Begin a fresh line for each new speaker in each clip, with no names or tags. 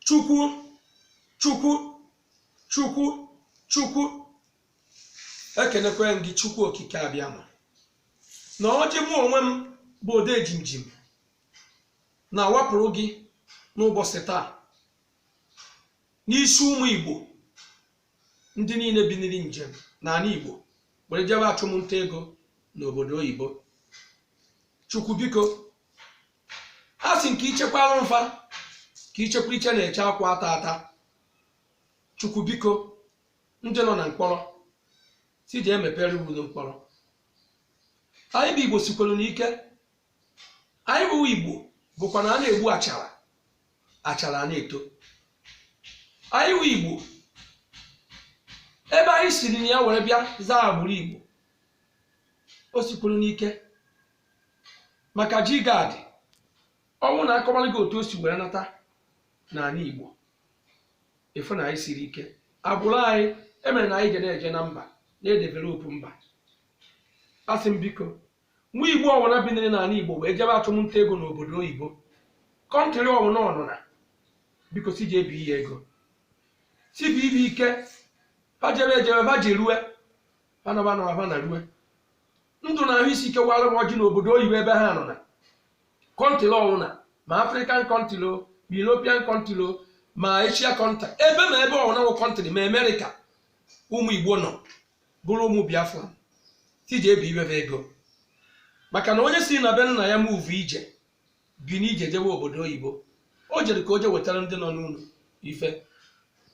Chukwu ekenekwe gị Chukwu okike abịama na ọjị mụ onwe m bụ Odejimjim na-awapụrụ gị n'ụbọchị taa n'isi ụmụ Igbo ndị niile biniri njem n'ala Igbo were jebe achụmnta ego n'obodo oyibo. Chukwu biko, a sị nke ichekwara mfa ka ichekwa iche na-eche akwa ata ata. Chukwu biko, ndị nọ na mkpọrọ si je emepere ụlọ mkpọrọ. Anyị bụ Igbo sikwelu n'ike. Anyị bụ Igbo bụkwa na a na-egbu achara na-eto. Anyị bụ Igbo ebe anyị siri na ya were bịa zaa agbụrụ Igbo, o sikwelu n'ike maka jigad ọnwụ na akọwara gị otu o si were nata n'ala Igbo. Efu na anyị siri ike, agbụrụ anyị emere na anyị eje na mba na-edevelopụ mba. Asị m biko, nwa Igbo ọwụna binere n'ala Igbo wee jebe achụmnta ego n'obodo oyibo, kọntrị ọwụna ọnụna, biko si ji ebi ihe ego, si bụ ibe ike, ha jebe ha ji rue ha na rue ndụ na ahụ isi ike wara m ọjị n'obodo oyibo ebe ha nọ na kọntrị ọwụna, ma African kọntrị, ma European kọntrị, ma Asia kọntrị, ebe ma ebe ọwụna nwe kọntrị, ma Amerịka ụmụ Igbo nọ bụrụ ụmụ Biafra si ji ebi ibe ego. Maka na onye si na be nna ya muvu ije bi n'ije jebe obodo oyibo, o jere ka o je wetara ndị nọ n'ụlọ ife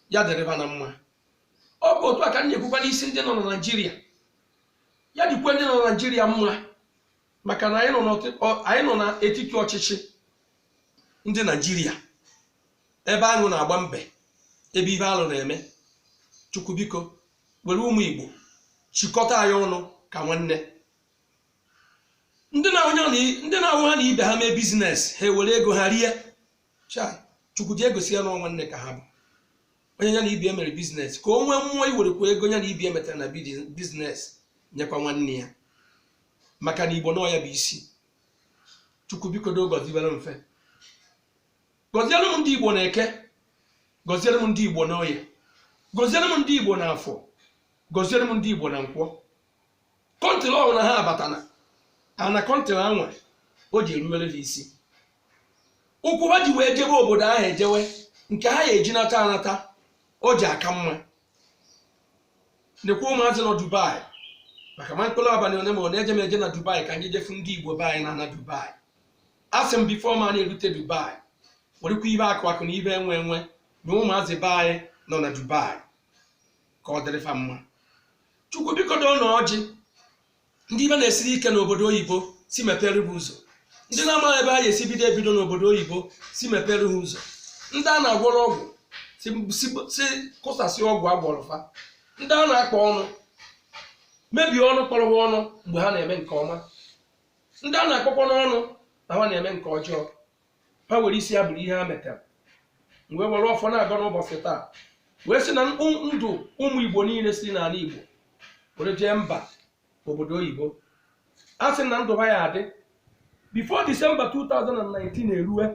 ya dịrịba na mma. Ọ bụ otu a ka m na-ekwukwa n'isi ndị nọ na Naịjirịa, ya dịkwa ndị nọ na Naịjirịa mma, maka na anyị nọ n'etiti ọchịchị ndị Naịjirịa ebe aṅụ na-agba mbe, ebe ibe alụ na-eme. Chukwu biko, were ụmụ Igbo chịkọta anyị ọnụ ka nwanne. Ndị na-ahụ ha na ibe ha mee bizines, ha ewere ego ha rie. Chukwu ji egosi ya na nwanne ka ha bụ onye ya na ibe mere bizines, ka o nwee mmụọ iwerekwa ego ya na ibe metara na bizines nyekwa nwanne ya, maka na Igbo nọ ya bụ isi. Chukwu biko do gọziere mfe, gọziere m ndị Igbo na Eke, gọziere m ndị Igbo na Oye, gọziere m ndị Igbo na Afọ, gọziere m ndị Igbo na Nkwọ. Kọntrị ọhụrụ na ha abatana ana kọntrị anwa o ji eruwere ha isi. Ụkwụ ha ji wee jebe obodo ahụ ejewe, nke ha ya eji nata anata, o ji aka mma. Nekwa ụmụazị nọ Dubai, maka ma mkpụrụ abalị one ma ọ na-eje m eje na Dubai ka anyị jefu ndị Igbo be anyị na Dubai. Asị m bifo ma na-erute Dubai, werekwa ibe akụ na ibe enwe na ụmụazị be anyị nọ na Dubai ka ọ dịrịfa mma. Chukwu biko doo na ọjị ndị ibe na-esiri ike n'obodo oyibo si mepere ha ụzọ, ndị na-amaghị ebe ha ga-esi ebido n'obodo oyibo si mepere ha ụzọ, ndị a na-agwọrọ ọgwụ si kụsasị ọgwụ agwọrọfa, ndị a na-akpọ ọnụ mebie ọnụ kpọrọ ha ọnụ mgbe ha na-eme nke ọma, ndị a na-akpọkwa n'ọnụ na ha na-eme nke ọjọọ. Ha were isi ya bụrụ ihe ha metara, wee were ọfọ na-aga n'ụbọchị taa wee sị na ndụ ụmụ Igbo niile si n'ala Igbo were jee mba obodo oyibo. A sị na ndụ ha ya adị before December 2019 erue.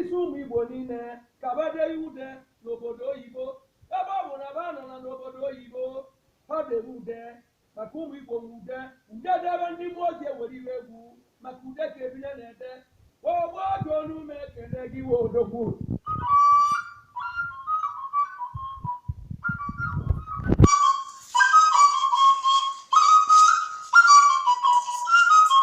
isi ụmụ Igbo niile ka bade ude n'obodo oyibo ebe ọ bụ na ba nọ na n'obodo oyibo ha debe ude maka ụmụ Igbo ude debe ndị mmụọ ozi ewere iwe egwu maka ude ka ebile na-ede ogbo oge olu m ekele gị we odogwu